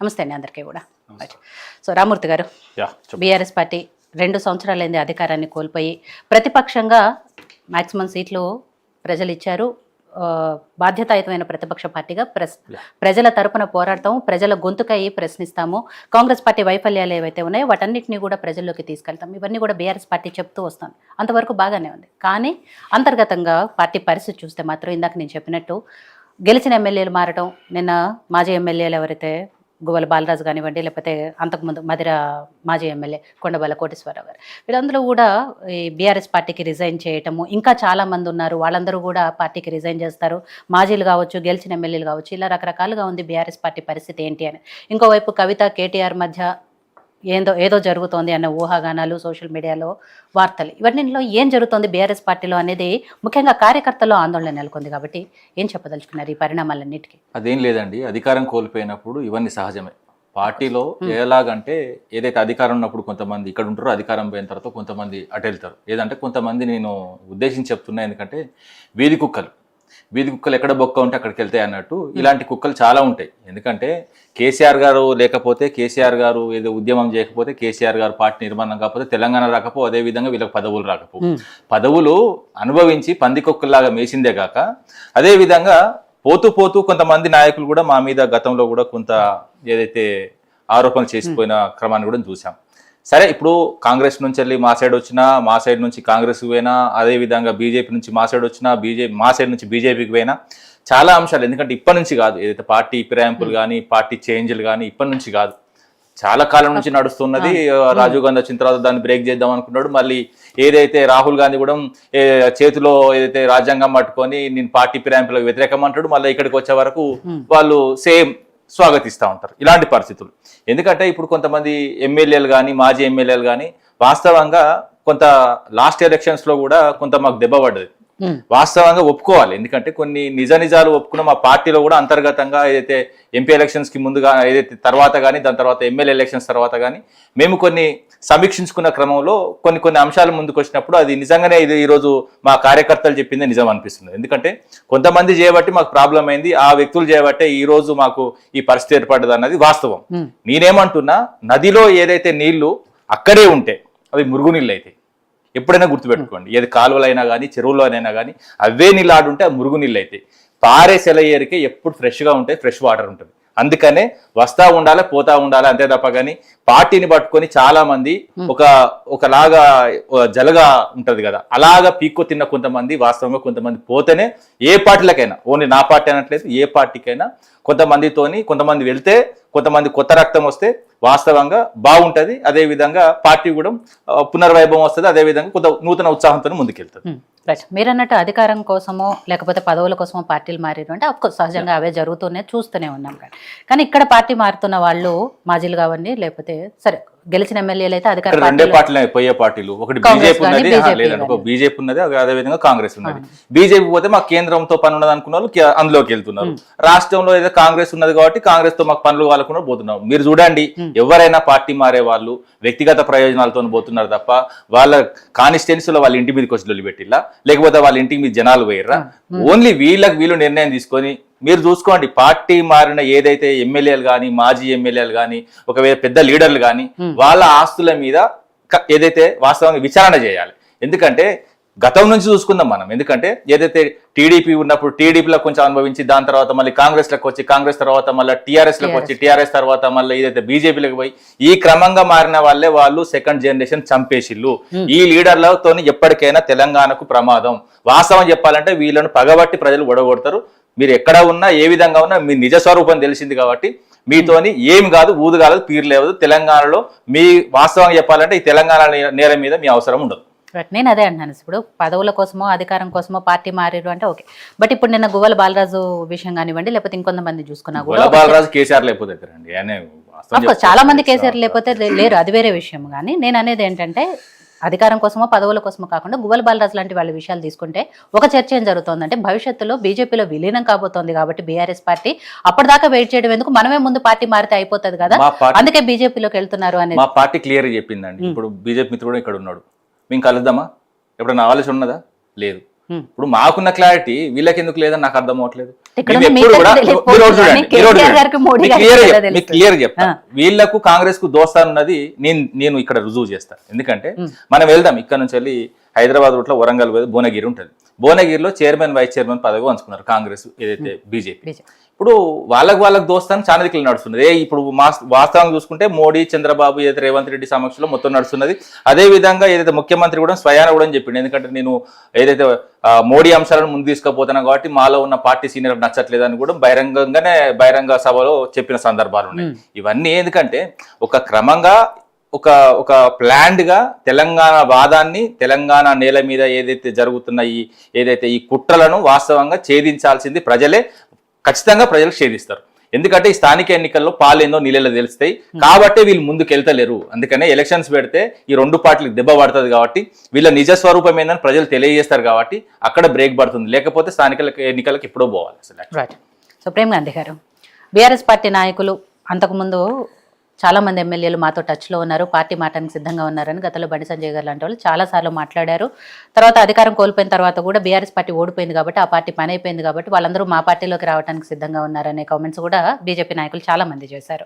నమస్తే అండి అందరికీ కూడా. సో రామూర్తి గారు, బీఆర్ఎస్ పార్టీ 2 సంవత్సరాలైంది అధికారాన్ని కోల్పోయి, ప్రతిపక్షంగా మాక్సిమం సీట్లు ప్రజలు ఇచ్చారు. బాధ్యతాయుతమైన ప్రతిపక్ష పార్టీగా ప్రజల తరపున పోరాడతాము, ప్రజల గొంతుకయ్యి ప్రశ్నిస్తాము, కాంగ్రెస్ పార్టీ వైఫల్యాలు ఏవైతే ఉన్నాయో వాటన్నిటిని కూడా ప్రజల్లోకి తీసుకెళ్తాం, ఇవన్నీ కూడా బీఆర్ఎస్ పార్టీ చెప్తూ వస్తాను. అంతవరకు బాగానే ఉంది. కానీ అంతర్గతంగా పార్టీ పరిస్థితి చూస్తే మాత్రం ఇందాక నేను చెప్పినట్టు గెలిచిన ఎమ్మెల్యేలు మారటం, నిన్న మాజీ ఎమ్మెల్యేలు ఎవరైతే గువ్వల బాలరాజు కానివ్వండి, లేకపోతే అంతకుముందు మధిర మాజీ ఎమ్మెల్యే కొండబల్ల కోటేశ్వరరావు గారు, వీళ్ళందరూ కూడా ఈ బీఆర్ఎస్ పార్టీకి రిజైన్ చేయటము, ఇంకా చాలామంది ఉన్నారు, వాళ్ళందరూ కూడా పార్టీకి రిజైన్ చేస్తారు, మాజీలు కావచ్చు, గెలిచిన ఎమ్మెల్యేలు కావచ్చు, ఇలా రకరకాలుగా ఉంది బీఆర్ఎస్ పార్టీ పరిస్థితి ఏంటి అని. ఇంకోవైపు కవిత కేటీఆర్ మధ్య ఏదో జరుగుతోంది అన్న ఊహాగానాలు, సోషల్ మీడియాలో వార్తలు, ఇవన్నీలో ఏం జరుగుతోంది బీఆర్ఎస్ పార్టీలో అనేది ముఖ్యంగా కార్యకర్తల్లో ఆందోళన నెలకొంది. కాబట్టి ఏం చెప్పదలుచుకున్నారు ఈ పరిణామాలన్నిటికీ? అదేం లేదండి, అధికారం కోల్పోయినప్పుడు ఇవన్నీ సహజమే. పార్టీలో ఎలాగంటే ఏదైతే అధికారం ఉన్నప్పుడు కొంతమంది ఇక్కడ ఉంటారో, అధికారం పోయిన తర్వాత కొంతమంది అటు వెళ్తారు. ఏదంటే కొంతమంది నేను ఉద్దేశించి చెప్తున్నా, ఎందుకంటే వీధి కుక్కలు ఎక్కడ బొక్క ఉంటే అక్కడికి వెళ్తాయి అన్నట్టు ఇలాంటి కుక్కలు చాలా ఉంటాయి. ఎందుకంటే కేసీఆర్ గారు లేకపోతే, కేసీఆర్ గారు ఏదో ఉద్యమం చేయకపోతే, కేసీఆర్ గారు పార్టీ నిర్మాణం కాకపోతే తెలంగాణ రాకపో, అదేవిధంగా వీళ్ళకి పదవులు రాకపో, పదవులు అనుభవించి పంది కుక్కల్లాగా మేసిందే కాక, అదేవిధంగా పోతూ కొంతమంది నాయకులు కూడా మా మీద గతంలో కూడా కొంత ఏదైతే ఆరోపణలు చేసిపోయిన క్రమాన్ని కూడా చూసాం. సరే, ఇప్పుడు కాంగ్రెస్ నుంచి వెళ్ళి మా సైడ్ వచ్చినా, మా సైడ్ నుంచి కాంగ్రెస్ పోయినా, అదేవిధంగా బీజేపీ నుంచి మా సైడ్ వచ్చినా, మా సైడ్ నుంచి బీజేపీకి పోయినా, చాలా అంశాలు. ఎందుకంటే ఇప్పటి నుంచి కాదు, ఏదైతే పార్టీ ఫిరాయింపులు కానీ, పార్టీ చేంజ్లు కానీ ఇప్పటి నుంచి కాదు, చాలా కాలం నుంచి నడుస్తున్నది. రాజీవ్ గాంధీ వచ్చిన తర్వాత దాన్ని బ్రేక్ చేద్దాం అనుకున్నాడు. మళ్ళీ ఏదైతే రాహుల్ గాంధీ కూడా చేతిలో ఏదైతే రాజ్యాంగం పట్టుకొని నేను పార్టీ ఫిరాయింపులకు వ్యతిరేకం అంటాడు, మళ్ళీ ఇక్కడికి వచ్చే వరకు వాళ్ళు సేమ్ స్వాగతిస్తూ ఉంటారు. ఇలాంటి పరిస్థితులు. ఎందుకంటే ఇప్పుడు కొంతమంది ఎమ్మెల్యేలు కానీ, మాజీ ఎమ్మెల్యేలు కానీ వాస్తవంగా కొంత లాస్ట్ ఎలక్షన్స్లో కూడా కొంత మాకు దెబ్బ పడ్డది. వాస్తవంగా ఒప్పుకోవాలి. ఎందుకంటే కొన్ని నిజాలు ఒప్పుకున్న మా పార్టీలో కూడా అంతర్గతంగా ఏదైతే ఎంపీ ఎలక్షన్స్కి ముందుగా, ఏదైతే తర్వాత కానీ, దాని తర్వాత ఎమ్మెల్యే ఎలక్షన్స్ తర్వాత కానీ మేము కొన్ని సమీక్షించుకున్న క్రమంలో కొన్ని అంశాలు ముందుకు వచ్చినప్పుడు అది నిజంగానే ఇది ఈరోజు మా కార్యకర్తలు చెప్పిందే నిజం అనిపిస్తుంది. ఎందుకంటే కొంతమంది చేయబట్టి మాకు ప్రాబ్లం అయింది, ఆ వ్యక్తులు చేయబట్టే ఈ రోజు మాకు ఈ పరిస్థితి ఏర్పడ్డది అన్నది వాస్తవం. నేనేమంటున్నా, నదిలో ఏదైతే నీళ్లు అక్కడే ఉంటే అవి మురుగునీళ్ళు అయితే ఎప్పుడైనా గుర్తుపెట్టుకోండి. ఏది కాలువలైనా కానీ, చెరువులోనైనా కానీ అవే నీళ్ళు ఆడుంటే ఆ మురుగునీళ్ళు అయితే పారే సెలయేరికే ఎప్పుడు ఫ్రెష్గా ఉంటాయి, ఫ్రెష్ వాటర్ ఉంటుంది. అందుకనే వస్తా ఉండాలి, పోతా ఉండాలి, అంతే తప్ప కానీ పార్టీని పట్టుకొని చాలా మంది ఒకలాగా జలగా ఉంటది కదా, అలాగా పీక్కో తిన్న కొంతమంది, వాస్తవంగా కొంతమంది పోతేనే ఏ పార్టీలకైనా, ఓన్లీ నా పార్టీ అనట్లేదు, ఏ పార్టీకైనా కొంతమంది వెళ్తే, కొంతమంది కొత్త రక్తం వస్తే వాస్తవంగా బాగుంటది. అదేవిధంగా పార్టీ కూడా పునర్వైభవం వస్తుంది, అదేవిధంగా కొంత నూతన ఉత్సాహంతో ముందుకెళ్తుంది. రైట్. మీరు అన్నట్టు అధికారం కోసమో లేకపోతే పదవుల కోసమో పార్టీలు మారారు అంటే సహజంగా అవే జరుగుతూనే చూస్తూనే ఉన్నాం. కానీ ఇక్కడ పార్టీ మారుతున్న వాళ్ళు మాజీలు కావండి, లేకపోతే సరే గెలిచిన ఎమ్మెల్యేలు అయితే అధికార రెండే పార్టీలు పోయే పార్టీలు, ఒకటి బీజేపీ ఉన్నది, లేదంటే ఒక బీజేపీ ఉన్నది, అదేవిధంగా కాంగ్రెస్ ఉన్నది. బీజేపీ పోతే మాకు కేంద్రంతో పని ఉన్నది అనుకున్న వాళ్ళు అందులోకి వెళ్తున్నారు. రాష్ట్రంలో ఏదో కాంగ్రెస్ ఉన్నది కాబట్టి కాంగ్రెస్ తో మాకు పనులు కాలకుండా పోతున్నారు. మీరు చూడండి, ఎవరైనా పార్టీ మారే వాళ్ళు వ్యక్తిగత ప్రయోజనాలతో పోతున్నారు తప్ప వాళ్ళ కాన్స్టిట్యున్సీలో వాళ్ళ ఇంటి మీదకి వచ్చి వదిలిపెట్టిల్లా, లేకపోతే వాళ్ళ ఇంటికి మీద జనాలు పోయిర్రా. ఓన్లీ వీళ్ళు నిర్ణయం తీసుకొని మీరు చూసుకోండి, పార్టీ మారిన ఏదైతే ఎమ్మెల్యేలు కానీ, మాజీ ఎమ్మెల్యేలు కానీ, ఒకవేళ పెద్ద లీడర్లు కానీ వాళ్ళ ఆస్తుల మీద ఏదైతే వాస్తవంగా విచారణ చేయాలి. ఎందుకంటే గతం నుంచి చూసుకుందాం మనం. ఎందుకంటే ఏదైతే టీడీపీ ఉన్నప్పుడు టీడీపీలో కొంచెం అనుభవించి, దాని తర్వాత మళ్ళీ కాంగ్రెస్లోకి వచ్చి, కాంగ్రెస్ తర్వాత మళ్ళీ టీఆర్ఎస్లోకి వచ్చి, టీఆర్ఎస్ తర్వాత మళ్ళీ ఏదైతే బీజేపీలోకి పోయి ఈ క్రమంగా మారిన వాళ్ళే వాళ్ళు సెకండ్ జనరేషన్ చంపేసిళ్ళు. ఈ లీడర్లతో ఎప్పటికైనా తెలంగాణకు ప్రమాదం. వాస్తవం చెప్పాలంటే వీళ్ళను పగబట్టి ప్రజలు ఒడగొడతారు. మీరు ఎక్కడ ఉన్నా, ఏ విధంగా ఉన్నా మీ నిజ స్వరూపం తెలిసింది కాబట్టి మీతోని ఏం కాదు, ఊదు కాదు, పీరు లేదు. తెలంగాణలో మీ వాస్తవంగా చెప్పాలంటే ఈ తెలంగాణ నేల మీద మీ అవసరం ఉండదు. నేను అదే అంటున్నాను. ఇప్పుడు పదవుల కోసమో అధికారం కోసమో పార్టీ మారారు అంటే ఓకే, బట్ ఇప్పుడు నిన్న గువ్వల బాలరాజు విషయం కానివ్వండి, లేకపోతే ఇంకొంతమంది చూసుకున్నా కూడా బాలరాజు కేసీఆర్ లేకపోతే చాలా మంది కేసీఆర్ లేకపోతే లేరు, అది వేరే విషయం. కానీ నేను అనేది ఏంటంటే అధికారం కోసమో పదవుల కోసమో కాకుండా గువ్వల బాలరాజు లాంటి వాళ్ళ విషయాలు తీసుకుంటే ఒక చర్చ ఏం జరుగుతోందంటే భవిష్యత్తులో బీజేపీలో విలీనం కాబోతోంది కాబట్టి బీఆర్ఎస్ పార్టీ అప్పటిదాకా వెయిట్ చేయడం ఎందుకు, మనమే ముందు పార్టీ మారితే అయిపోతుంది కదా, అందుకే బీజేపీలోకి వెళ్తున్నారు అనేది మా పార్టీ క్లియర్ చెప్పిందండి. ఇప్పుడు బీజేపీ మిత్రుడు ఇక్కడ ఉన్నాడు, మేము కలుద్దామా? ఎప్పుడైనా ఆలోచన ఉన్నదా? లేదు. ఇప్పుడు మాకున్న క్లారిటీ వీళ్ళకి ఎందుకు లేదని నాకు అర్థం అవ్వట్లేదు. ఇక్కడ మేము ఉన్న ఎప్పుడు కూడా మిగతా మీరు ఒకటి చూడండి, కేసీఆర్ మీరు ఒకటి గారికి మోడీ చూడండి. గారికి ఎలా మీకు తెలుస్తుంది? క్లియర్ చెప్తా, వీళ్ళకు కాంగ్రెస్ కు దోస్తానున్నది నేను ఇక్కడ రుజువు చేస్తాను. ఎందుకంటే మనం వెళ్దాం ఇక్కడ నుంచి వెళ్ళి హైదరాబాద్ రూట్లో వరంగల్ భువనగిరి ఉంటుంది. భువనగిరిలో చైర్మన్ వైస్ చైర్మన్ పదవి పంచుకున్నారు కాంగ్రెస్ ఏదైతే బీజేపీ. ఇప్పుడు వాళ్ళకు దోస్తాను చాలా దిక్కులు నడుస్తున్నది. ఇప్పుడు వాస్తవంగా చూసుకుంటే మోడీ చంద్రబాబు ఏదైతే రేవంత్ రెడ్డి సమక్షంలో మొత్తం నడుస్తున్నది. అదే విధంగా ఏదైతే ముఖ్యమంత్రి కూడా స్వయాన కూడా చెప్పిండు, ఎందుకంటే నేను ఏదైతే మోడీ అంశాలను ముందు తీసుకుపోతున్నాను కాబట్టి మాలో ఉన్న పార్టీ సీనియర్ నచ్చట్లేదని కూడా బహిరంగ సభలో చెప్పిన సందర్భాలు ఉన్నాయి. ఇవన్నీ ఎందుకంటే ఒక క్రమంగా ఒక ప్లాన్డ్ గా తెలంగాణ వాదాన్ని, తెలంగాణ నేల మీద ఏదైతే జరుగుతున్న ఏదైతే ఈ కుట్రలను వాస్తవంగా ఛేదించాల్సింది ప్రజలే. ఖచ్చితంగా ప్రజలు ఛేదిస్తారు. ఎందుకంటే ఈ స్థానిక ఎన్నికల్లో పాలేందో నీళ్ళలో తెలుస్తాయి కాబట్టి వీళ్ళు ముందుకు వెళ్తలేరు. అందుకనే ఎలక్షన్స్ పెడితే ఈ రెండు పార్టీలకు దెబ్బ పడుతుంది కాబట్టి వీళ్ళ నిజ స్వరూపం ఏందని ప్రజలు తెలియజేస్తారు కాబట్టి అక్కడ బ్రేక్ పడుతుంది. లేకపోతే స్థానిక ఎన్నికలకు ఎప్పుడో పోవాలి అసలు. సో ప్రేమ్ గాంధీ గారు, బీఆర్ఎస్ పార్టీ నాయకులు అంతకుముందు చాలా మంది ఎమ్మెల్యేలు మాతో టచ్లో ఉన్నారు, పార్టీ మాటానికి సిద్ధంగా ఉన్నారని గతంలో బండి సంజయ్ గారు లాంటి వాళ్ళు చాలాసార్లు మాట్లాడారు. తర్వాత అధికారం కోల్పోయిన తర్వాత కూడా బీఆర్ఎస్ పార్టీ ఓడిపోయింది కాబట్టి, ఆ పార్టీ పని అయిపోయింది కాబట్టి వాళ్ళందరూ మా పార్టీలోకి రావడానికి సిద్ధంగా ఉన్నారనే కామెంట్స్ కూడా బీజేపీ నాయకులు చాలా మంది చేశారు.